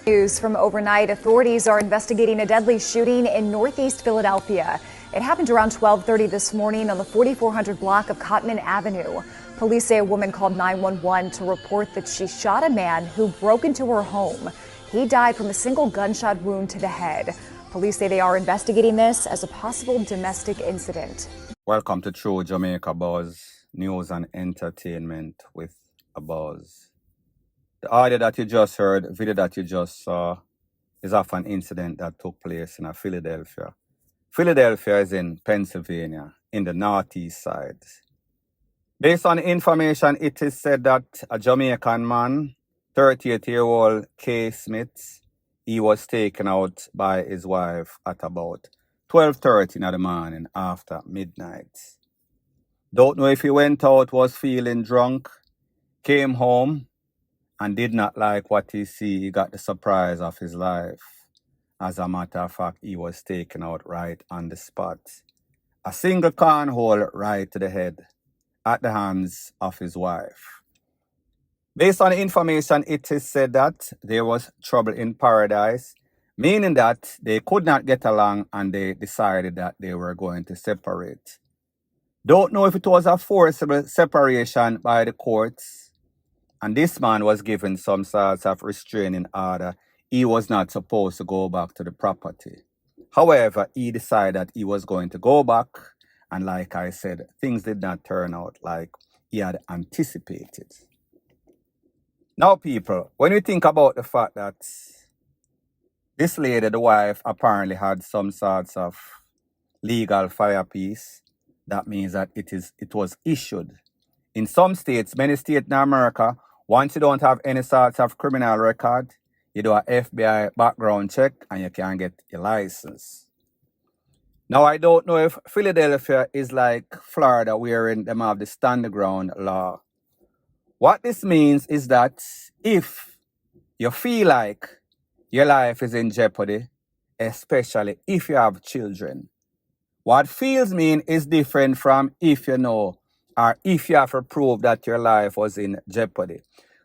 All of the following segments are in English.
News from overnight, authorities are investigating a deadly shooting in northeast Philadelphia. It happened around 12:30 this morning on the 4400 block of Cotman Avenue. Police say a woman called 911 to report that she shot a man who broke into her home. He died from a single gunshot wound to the head. Police say they are investigating this as a possible domestic incident. Welcome to True Jamaica Buzz, news and entertainment with a buzz. The audio that you just heard, video that you just saw, is of an incident that took place in Philadelphia. Philadelphia is in Pennsylvania, in the northeast side. Based on information, it is said that a Jamaican man, 38-year-old K. Smith, he was taken out by his wife at about 12:30 in the morning after midnight. Don't know if he went out, was feeling drunk, came home, and did not like what he see. He got the surprise of his life. As a matter of fact, he was taken out right on the spot. A single cornhole right to the head at the hands of his wife. Based on the information, it is said that there was trouble in paradise, meaning that they could not get along and they decided that they were going to separate. Don't know if it was a forcible separation by the courts, and this man was given some sorts of restraining order. He was not supposed to go back to the property. However, he decided that he was going to go back, and like I said, things did not turn out like he had anticipated. Now, people, when you think about the fact that this lady, the wife, apparently had some sorts of legal fire piece, that means that it was issued. In some states, many states in America, once you don't have any sorts of criminal record, you do a FBI background check and you can get your license. Now, I don't know if Philadelphia is like Florida, wherein them have the stand the ground law. What this means is that if you feel like your life is in jeopardy, especially if you have children, what feels mean is different from if you know or if you have to prove that your life was in jeopardy.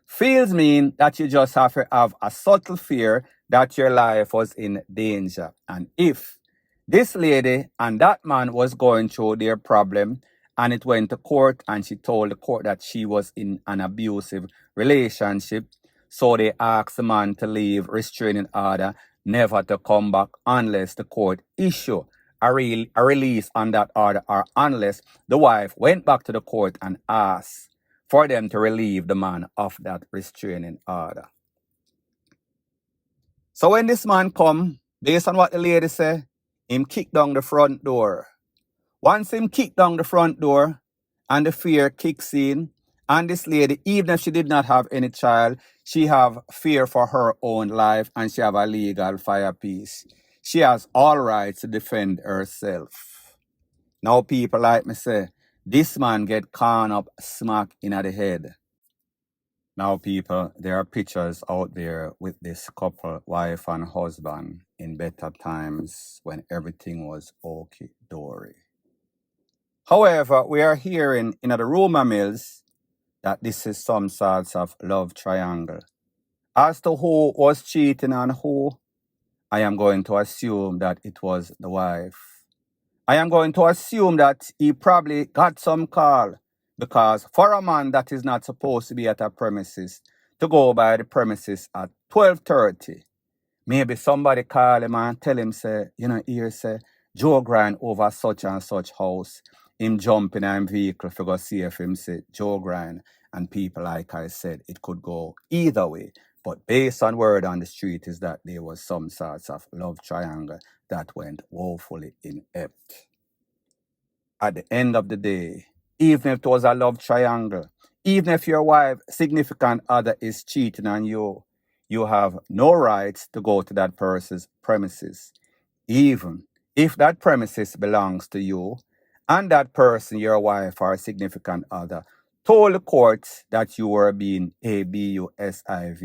Feels mean that you just have to have a subtle fear that your life was in danger. And if this lady and that man was going through their problem and it went to court and she told the court that she was in an abusive relationship, so they asked the man to leave restraining order, never to come back unless the court issue a release on that order, or unless the wife went back to the court and asked for them to relieve the man of that restraining order. So when this man come, based on what the lady said, him kick down the front door. Once him kick down the front door and the fear kicks in, and this lady, even if she did not have any child, she have fear for her own life and she have a legal fire piece. She has all rights to defend herself. Now, people like me say, this man get corn up smack in the head. Now, people, there are pictures out there with this couple, wife and husband, in better times when everything was okay-dory. However, we are hearing in the rumor mills that this is some sorts of love triangle. As to who was cheating on who, I am going to assume that it was the wife. I am going to assume that he probably got some call, because for a man that is not supposed to be at a premises to go by the premises at 12:30, maybe somebody call him and tell him, say, here say, Joe grind over such and such house. Him jump in a vehicle to go see if him say Joe grind. And people, like I said, it could go either way. But based on word on the street is that there was some sorts of love triangle that went woefully inept. At the end of the day, even if it was a love triangle, even if your wife, significant other, is cheating on you, you have no rights to go to that person's premises. Even if that premises belongs to you, and that person, your wife or significant other, told the court that you were being abusive,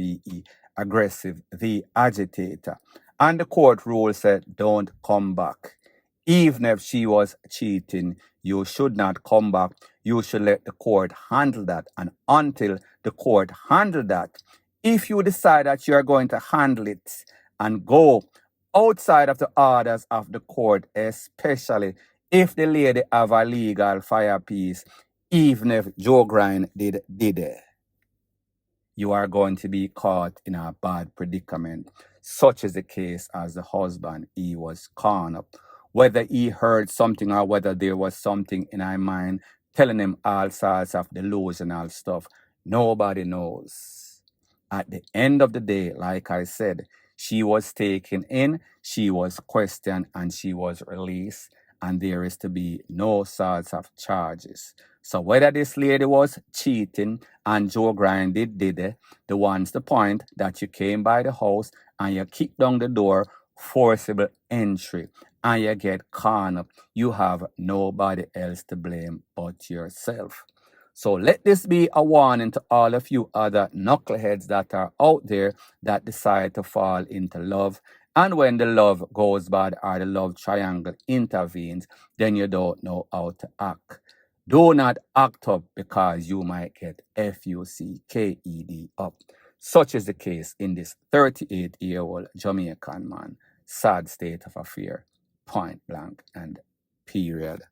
aggressive, the agitator. And the court rule said, don't come back. Even if she was cheating, you should not come back. You should let the court handle that. And until the court handle that, If you decide that you're going to handle it and go outside of the orders of the court, especially if the lady have a legal fire piece, even if Joe Grind did it, you are going to be caught in a bad predicament. Such is the case as the husband. He was caught up. Whether he heard something or whether there was something in her mind telling him all sorts of delusional stuff, nobody knows. At the end of the day, like I said, she was taken in, she was questioned, and she was released, and there is to be no sorts of charges. So whether this lady was cheating and Joe Grind did it, the one's the point that you came by the house and you kicked down the door, forcible entry, and you get caught up. You have nobody else to blame but yourself. So let this be a warning to all of you other knuckleheads that are out there that decide to fall into love. And when the love goes bad or the love triangle intervenes, then you don't know how to act. Do not act up because you might get FUCKED up. Such is the case in this 38-year-old Jamaican man. Sad state of affair. Point blank and period.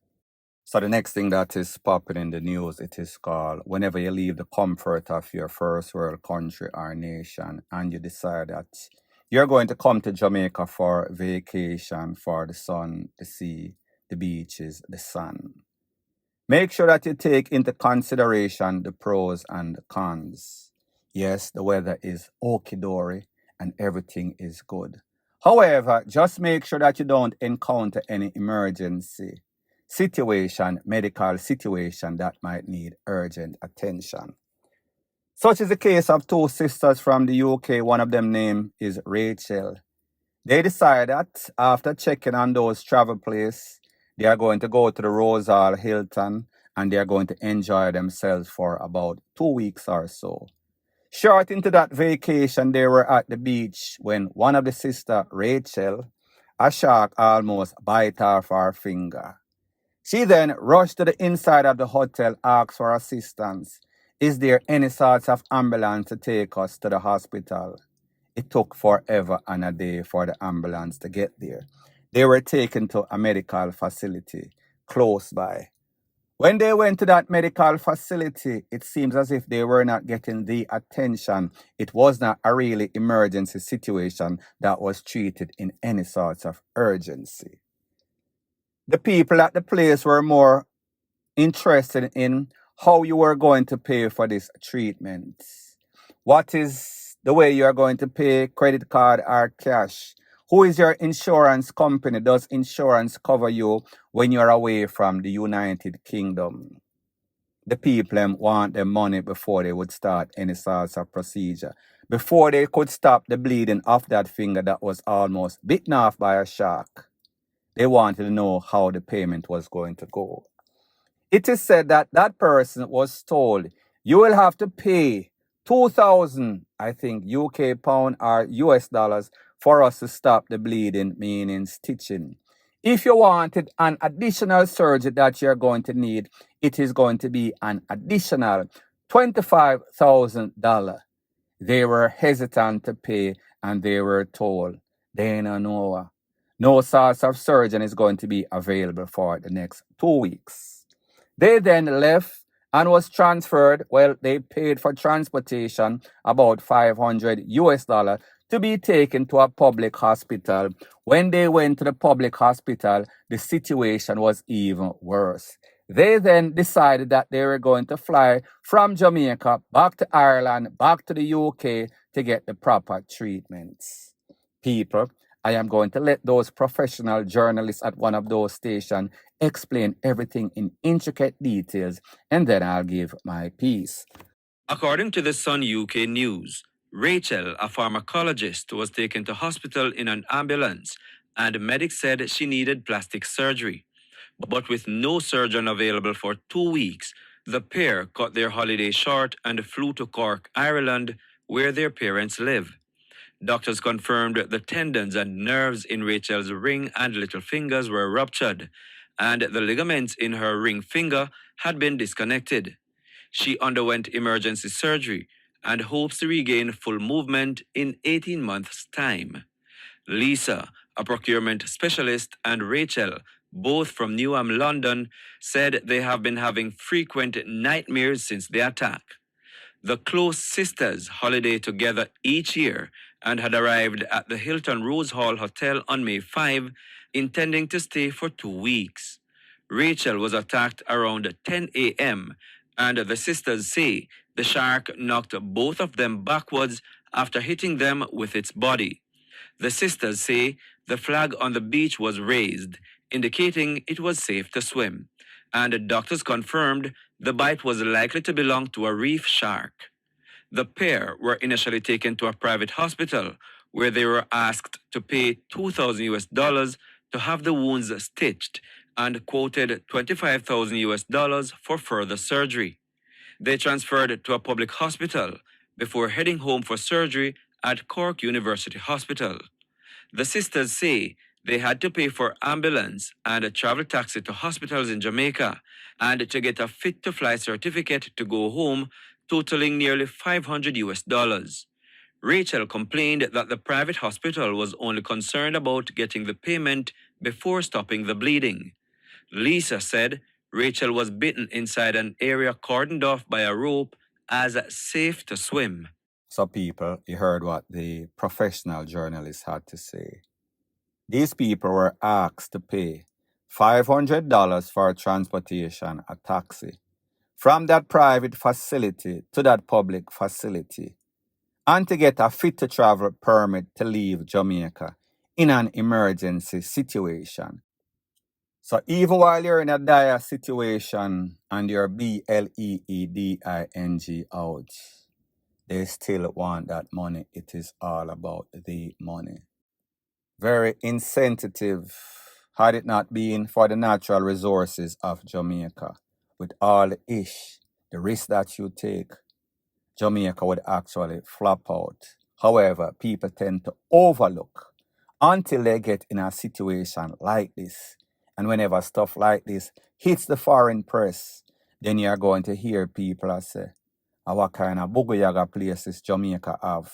So the next thing that is popping in the news, it is called whenever you leave the comfort of your first world country or nation and you decide that you're going to come to Jamaica for vacation, for the sun, the sea, the beaches, the sun. Make sure that you take into consideration the pros and the cons. Yes, the weather is okie-dory and everything is good. However, just make sure that you don't encounter any emergency situation, medical situation that might need urgent attention. Such is the case of two sisters from the UK. One of them name is Rachel. They decided that after checking on those travel places, they are going to go to the Rose Hall Hilton and they are going to enjoy themselves for about 2 weeks or so. Short into that vacation, they were at the beach when one of the sister, Rachel, a shark almost bite off her finger. She then rushed to the inside of the hotel, asked for assistance. Is there any sort of ambulance to take us to the hospital? It took forever and a day for the ambulance to get there. They were taken to a medical facility close by. When they went to that medical facility, it seems as if they were not getting the attention. It was not a really emergency situation that was treated in any sort of urgency. The people at the place were more interested in how you were going to pay for this treatment. What is the way you are going to pay, credit card or cash? Who is your insurance company? Does insurance cover you when you're away from the United Kingdom? The people want their money before they would start any sort of procedure. Before they could stop the bleeding of that finger that was almost bitten off by a shark, they wanted to know how the payment was going to go. It is said that that person was told, you will have to pay 2,000, I think, UK pound or US dollars for us to stop the bleeding, meaning stitching. If you wanted an additional surgery that you're going to need, it is going to be an additional $25,000. They were hesitant to pay and they were told, they don't know. No source of surgeon is going to be available for the next 2 weeks. They then left and was transferred. Well, they paid for transportation about 500 US dollar to be taken to a public hospital. When they went to the public hospital, the situation was even worse. They then decided that they were going to fly from Jamaica back to Ireland, back to the UK to get the proper treatments. People, I am going to let those professional journalists at one of those stations explain everything in intricate details, and then I'll give my piece. According to the Sun UK News, Rachel, a pharmacologist, was taken to hospital in an ambulance, and medics said she needed plastic surgery. But with no surgeon available for 2 weeks, the pair cut their holiday short and flew to Cork, Ireland, where their parents live. Doctors confirmed the tendons and nerves in Rachel's ring and little fingers were ruptured, and the ligaments in her ring finger had been disconnected. She underwent emergency surgery, and hopes to regain full movement in 18 months' time. Lisa, a procurement specialist, and Rachel, both from Newham, London, said they have been having frequent nightmares since the attack. The close sisters holiday together each year and had arrived at the Hilton Rose Hall Hotel on May 5, intending to stay for 2 weeks. Rachel was attacked around 10 a.m., and the sisters say the shark knocked both of them backwards after hitting them with its body. The sisters say the flag on the beach was raised, indicating it was safe to swim, and doctors confirmed the bite was likely to belong to a reef shark. The pair were initially taken to a private hospital where they were asked to pay $2,000 to have the wounds stitched and quoted $25,000 for further surgery. They transferred to a public hospital before heading home for surgery at Cork University Hospital. The sisters say they had to pay for ambulance and a travel taxi to hospitals in Jamaica and to get a fit-to-fly certificate to go home, totaling nearly $500. Rachel complained that the private hospital was only concerned about getting the payment before stopping the bleeding. Lisa said Rachel was bitten inside an area cordoned off by a rope as safe to swim. So, people, you heard what the professional journalist had to say. These people were asked to pay $500 for transportation, a taxi, from that private facility to that public facility, and to get a fit-to-travel permit to leave Jamaica in an emergency situation. So even while you're in a dire situation and you're bleeding out, they still want that money. It is all about the money. Very insensitive, had it not been for the natural resources of Jamaica. With all the risk that you take, Jamaica would actually flop out. However, people tend to overlook until they get in a situation like this. And whenever stuff like this hits the foreign press, then you're going to hear people say, what kind of boogayaga places Jamaica have?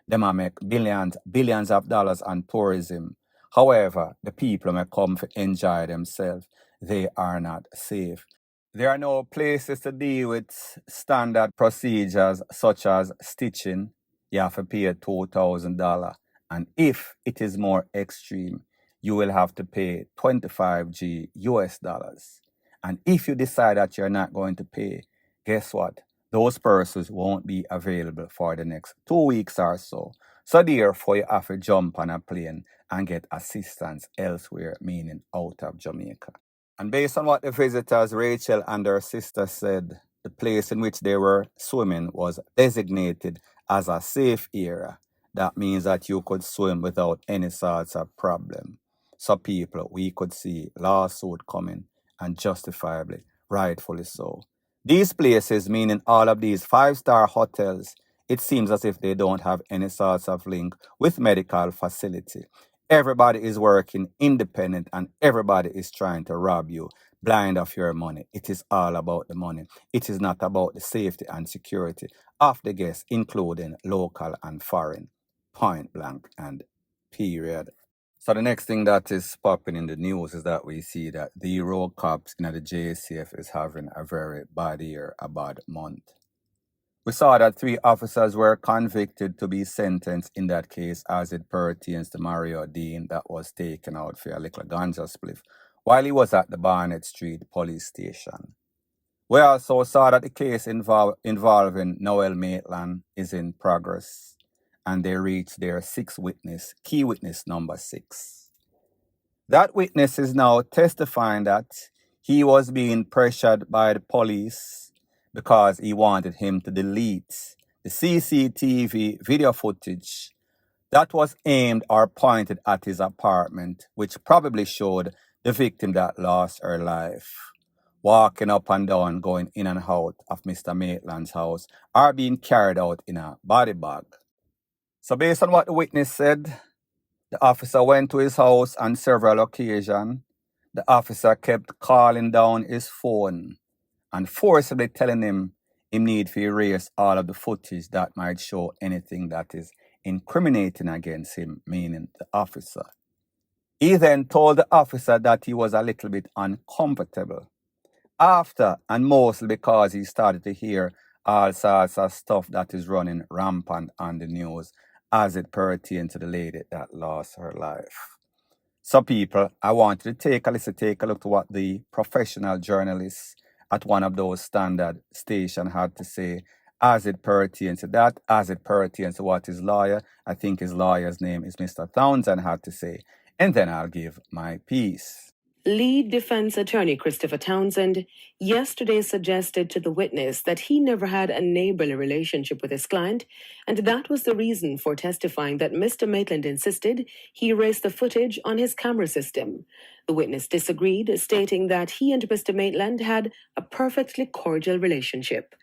Them a make billions of dollars on tourism. However, the people may come to enjoy themselves. They are not safe. There are no places to deal with standard procedures such as stitching. You have to pay $2,000. And if it is more extreme, you will have to pay $25 US dollars. And if you decide that you're not going to pay, guess what? Those persons won't be available for the next 2 weeks or so. So therefore, you have to jump on a plane and get assistance elsewhere, meaning out of Jamaica. And based on what the visitors, Rachel and her sister, said, the place in which they were swimming was designated as a safe area. That means that you could swim without any sorts of problem. So people, we could see lawsuit coming, and justifiably, rightfully so. These places, meaning all of these 5-star hotels, it seems as if they don't have any sorts of link with medical facility. Everybody is working independent and everybody is trying to rob you blind of your money. It is all about the money. It is not about the safety and security of the guests, including local and foreign. Point blank and period. So the next thing that is popping in the news is that we see that the road cops in the JCF is having a very bad year, a bad month. We saw that 3 officers were convicted to be sentenced in that case as it pertains to Mario Dean that was taken out for a little ganja spliff while he was at the Barnett Street police station. We also saw that the case involving Noel Maitland is in progress, and they reached their key witness number 6. That witness is now testifying that he was being pressured by the police because he wanted him to delete the CCTV video footage that was aimed or pointed at his apartment, which probably showed the victim that lost her life walking up and down, going in and out of Mr. Maitland's house, or being carried out in a body bag. So based on what the witness said, the officer went to his house on several occasions. The officer kept calling down his phone and forcibly telling him him need to erase all of the footage that might show anything that is incriminating against him, meaning the officer. He then told the officer that he was a little bit uncomfortable after, and mostly because he started to hear all sorts of stuff that is running rampant on the news as it pertains to the lady that lost her life. So people, I want you to take a look to what the professional journalists at one of those standard stations had to say as it pertains to that, as it pertains to what his lawyer, I think his lawyer's name is Mr. Townsend, had to say. And then I'll give my piece. Lead defense attorney Christopher Townsend yesterday suggested to the witness that he never had a neighborly relationship with his client, and that was the reason for testifying that Mr. Maitland insisted he erased the footage on his camera system. The witness disagreed, stating that he and Mr. Maitland had a perfectly cordial relationship.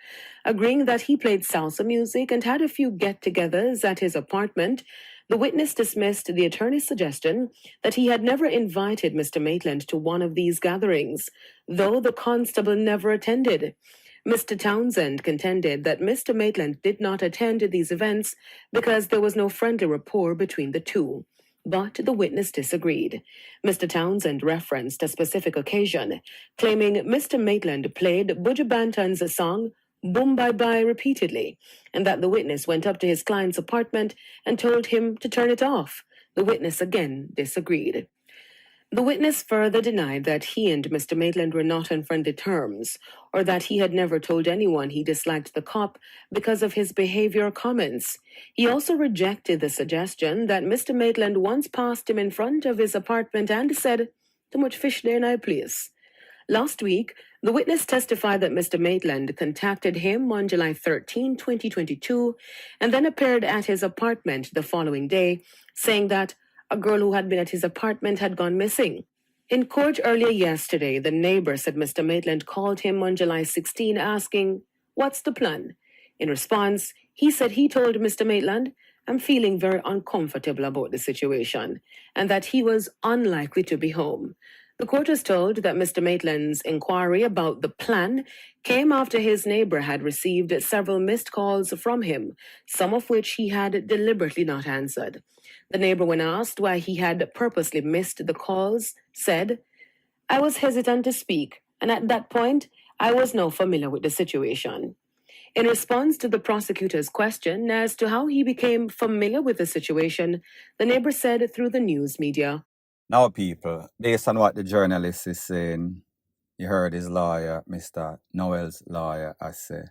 Agreeing that he played salsa music and had a few get-togethers at his apartment, the witness dismissed the attorney's suggestion that he had never invited Mr. Maitland to one of these gatherings, though the constable never attended. Mr. Townsend contended that Mr. Maitland did not attend these events because there was no friendly rapport between the two. But the witness disagreed. Mr. Townsend referenced a specific occasion, claiming Mr. Maitland played Buju Banton's song Boom Bye Bye repeatedly, and that the witness went up to his client's apartment and told him to turn it off. The witness again disagreed. The witness further denied that he and Mr. Maitland were not on friendly terms, or that he had never told anyone he disliked the cop because of his behavior or comments. He also rejected the suggestion that Mr. Maitland once passed him in front of his apartment and said, "Too much fish there now, please." Last week, the witness testified that Mr. Maitland contacted him on July 13, 2022, and then appeared at his apartment the following day, saying that a girl who had been at his apartment had gone missing. In court earlier yesterday, the neighbor said Mr. Maitland called him on July 16 asking, "What's the plan?" In response, he said he told Mr. Maitland, "I'm feeling very uncomfortable about the situation," and that he was unlikely to be home. The court was told that Mr. Maitland's inquiry about the plan came after his neighbor had received several missed calls from him, some of which he had deliberately not answered. The neighbor, when asked why he had purposely missed the calls, said, "I was hesitant to speak, and at that point, I was not familiar with the situation." In response to the prosecutor's question as to how he became familiar with the situation, the neighbor said through the news media, Now, people, based on what the journalist is saying, you heard his lawyer, Mr. Noel's lawyer, I say,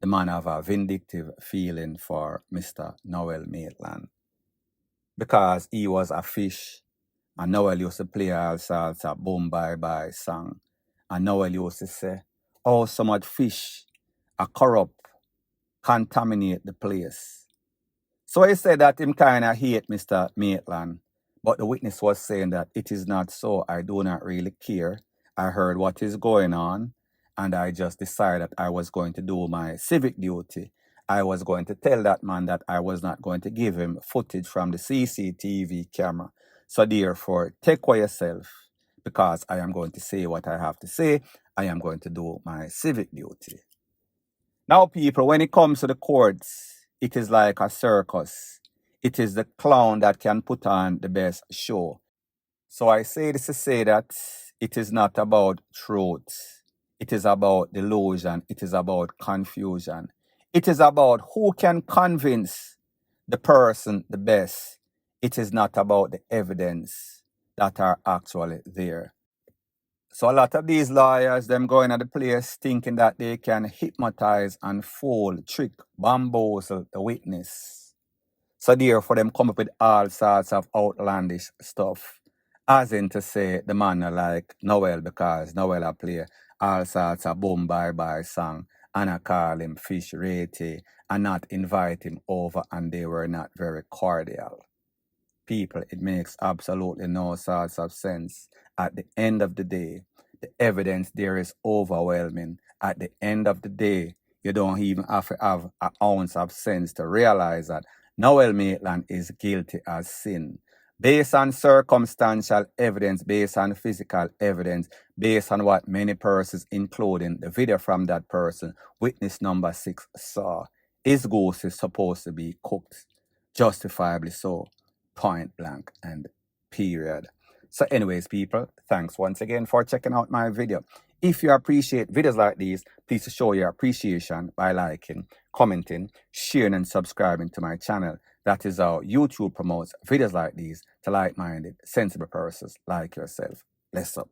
the man have a vindictive feeling for Mr. Noel Maitland because he was a fish, and Noel used to play all sorts of Boom Bye Bye song, and Noel used to say, "Oh, so much fish are corrupt, contaminate the place." So he said that him kind of hate Mr. Maitland. But the witness was saying that it is not so. I do not really care. I heard what is going on, and I just decided that I was going to do my civic duty. I was going to tell that man that I was not going to give him footage from the CCTV camera. So therefore, take care yourself, because I am going to say what I have to say. I am going to do my civic duty. Now, people, when it comes to the courts, it is like a circus. It is the clown that can put on the best show. So I say this to say that it is not about truth. It is about delusion. It is about confusion. It is about who can convince the person the best. It is not about the evidence that are actually there. So a lot of these lawyers, them going at the place thinking that they can hypnotize and fool, trick, bamboozle the witness. So therefore, them come up with all sorts of outlandish stuff. As in to say the man are like Noel because Noel a play all sorts of Boom Bye Bye song and I call him Fish Rate and not invite him over, and they were not very cordial. People, it makes absolutely no sorts of sense. At the end of the day, the evidence there is overwhelming. At the end of the day, you don't even have to have an ounce of sense to realize that Noel Maitland is guilty as sin. based on circumstantial evidence, based on physical evidence, based on what many persons, including the video from that person, witness number 6 saw, his ghost is supposed to be cooked, justifiably so, point blank and period. So anyways, people, thanks once again for checking out my video. If you appreciate videos like these, please show your appreciation by liking, commenting, sharing, and subscribing to my channel. That is how YouTube promotes videos like these to like-minded, sensible persons like yourself. Bless up.